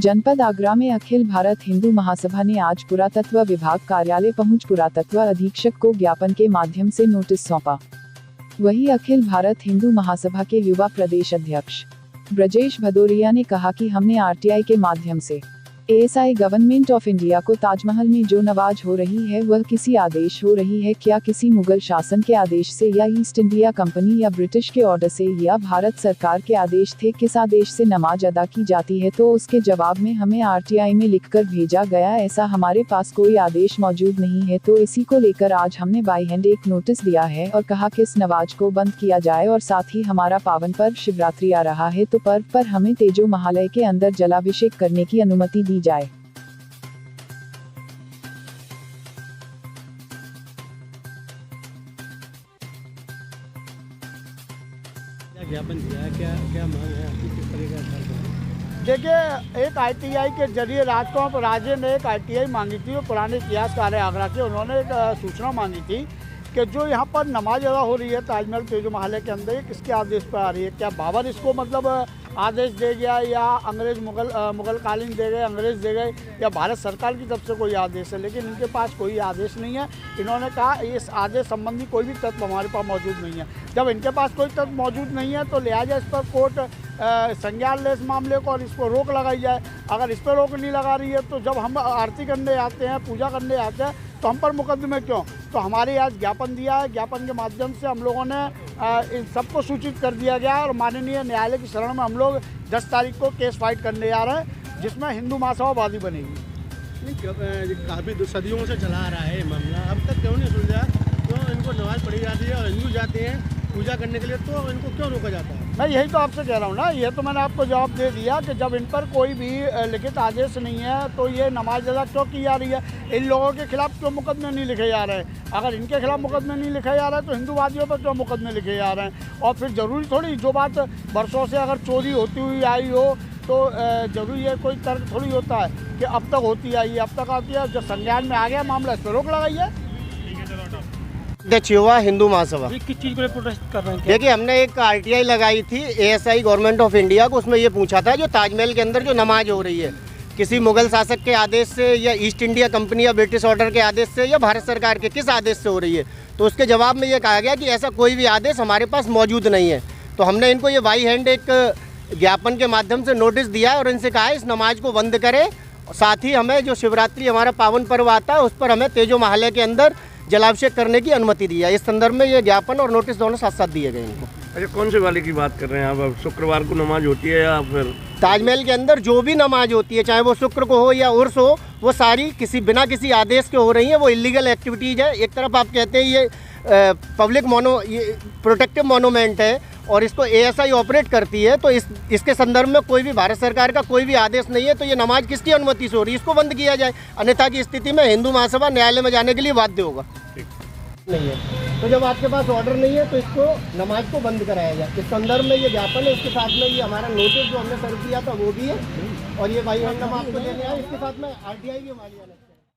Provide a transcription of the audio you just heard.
जनपद आगरा में अखिल भारत हिंदू महासभा ने आज पुरातत्व विभाग कार्यालय पहुंच पुरातत्व अधीक्षक को ज्ञापन के माध्यम से नोटिस सौंपा। वहीं अखिल भारत हिंदू महासभा के युवा प्रदेश अध्यक्ष ब्रजेश भदौरिया ने कहा कि हमने आरटीआई के माध्यम से एएसआई गवर्नमेंट ऑफ इंडिया को ताजमहल में जो नवाज हो रही है वह किसी आदेश हो रही है क्या, किसी मुगल शासन के आदेश से या ईस्ट इंडिया कंपनी या ब्रिटिश के ऑर्डर से या भारत सरकार के आदेश थे, किस आदेश से नमाज अदा की जाती है। तो उसके जवाब में हमें आरटीआई में लिखकर भेजा गया, ऐसा हमारे पास कोई आदेश मौजूद नहीं है। तो इसी को लेकर आज हमने बाई हैंड एक नोटिस दिया है और कहा कि इस नमाज को बंद किया जाए और साथ ही हमारा पावन पर्व शिवरात्रि आ रहा है तो पर्व पर हमें तेजो महालय के अंदर जलाभिषेक करने की अनुमति दी जाए। ज्ञापन दिया है, क्या मांग है आपकी, किस तरह का? देखिए, एक आईटीआई के जरिए राजकुमार राजे ने एक आईटीआई मांगी थी, वो पुराने इतिहासकार है आगरा के, उन्होंने एक सूचना मांगी थी कि जो यहाँ पर नमाज अदा हो रही है ताजमहल तेजो महालय के अंदर, किसके आदेश पर आ रही है। क्या बाबर इसको मतलब आदेश दे गया या अंग्रेज मुगलकालीन दे गए, अंग्रेज दे गए, या भारत सरकार की तरफ से कोई आदेश है। लेकिन इनके पास कोई आदेश नहीं है। इन्होंने कहा इस आदेश संबंधी कोई भी तथ्य हमारे पास मौजूद नहीं है। जब इनके पास कोई तथ्य मौजूद नहीं है तो लिहाजा इस पर कोर्ट संज्ञान ले इस मामले को और इस पर रोक लगाई जाए। अगर इस पर रोक नहीं लगा रही है तो जब हम आरती करने आते हैं, पूजा करने आते हैं, तो हम पर मुकदमे क्यों। तो हमारे आज ज्ञापन दिया है, ज्ञापन के माध्यम से हम लोगों ने इन सबको सूचित कर दिया गया और माननीय न्यायालय की शरण में हम लोग 10 तारीख को केस फाइट करने जा रहे हैं, जिसमें हिंदू महासभा वादी बनेगी। काफ़ी सदियों से चला आ रहा है मामला, अब तक क्यों नहीं सुलझा? तो इनको नमाज पढ़ी जाती है और हिंदू जाते हैं पूजा करने के लिए, तो इनको क्यों रोका जाता है? मैं यही तो आपसे कह रहा हूँ ना, ये तो मैंने आपको जवाब दे दिया कि जब इन पर कोई भी लिखित आदेश नहीं है तो ये नमाज अदा क्यों की जा रही है। इन लोगों के खिलाफ क्यों मुकदमे नहीं लिखे जा रहे हैं। अगर इनके खिलाफ मुकदमे नहीं लिखे जा रहे हैं तो हिंदूवादियों पर क्यों मुकदमे लिखे जा रहे हैं। और फिर ज़रूरी थोड़ी जो बात वर्षों से अगर चोरी होती हुई आई हो तो जरूरी है, कोई तर्क थोड़ी होता है कि अब तक होती आई है, अब तक आती है। जब संज्ञान में आ गया मामला, इस पर रोक लगाइए। अध्यक्ष युवा हिंदू महासभा किस चीज़ को प्रोटेस्ट कर रहे हैं? देखिए, हमने एक आरटीआई लगाई थी एएसआई गवर्नमेंट ऑफ इंडिया को, उसमें ये पूछा था जो ताजमहल के अंदर जो नमाज हो रही है किसी मुगल शासक के आदेश से या ईस्ट इंडिया कंपनी या ब्रिटिश ऑर्डर के आदेश से या भारत सरकार के किस आदेश से हो रही है। तो उसके जवाब में ये कहा गया कि ऐसा कोई भी आदेश हमारे पास मौजूद नहीं है। तो हमने इनको ये बाई हैंड एक ज्ञापन के माध्यम से नोटिस दिया है और इनसे कहा है इस नमाज को बंद करें। साथ ही हमें जो शिवरात्रि हमारा पावन पर्व आता है उस पर हमें तेजो महालय के अंदर जलाभिषेक करने की अनुमति दी है। इस संदर्भ में ये ज्ञापन और नोटिस दोनों साथ साथ दिए गए इनको। अच्छा, कौन से वाले की बात कर रहे हैं आप? अब शुक्रवार को नमाज होती है या फिर ताजमहल के अंदर जो भी नमाज होती है, चाहे वो शुक्र को हो या उर्स हो, वो सारी बिना किसी आदेश के हो रही है। वो इलीगल एक्टिविटीज़ है। एक तरफ आप कहते हैं ये पब्लिक प्रोटेक्टिव मोनूमेंट है और इसको एएसआई ऑपरेट करती है, तो इसके संदर्भ में कोई भी भारत सरकार का कोई भी आदेश नहीं है। तो ये नमाज किसकी अनुमति से हो रही है, इसको बंद किया जाए। अन्यथा की स्थिति में हिंदू महासभा न्यायालय में जाने के लिए बाध्य होगा। नहीं है तो जब आपके पास ऑर्डर नहीं है तो इसको नमाज को बंद कराया जाए। इस संदर्भ में ये ज्ञापन है, इसके साथ में ये हमारा नोटिस जो हमने सर्व किया था वो भी है और ये भाई हम आपको देने आए, इसके साथ में आरटीआई भी हमारी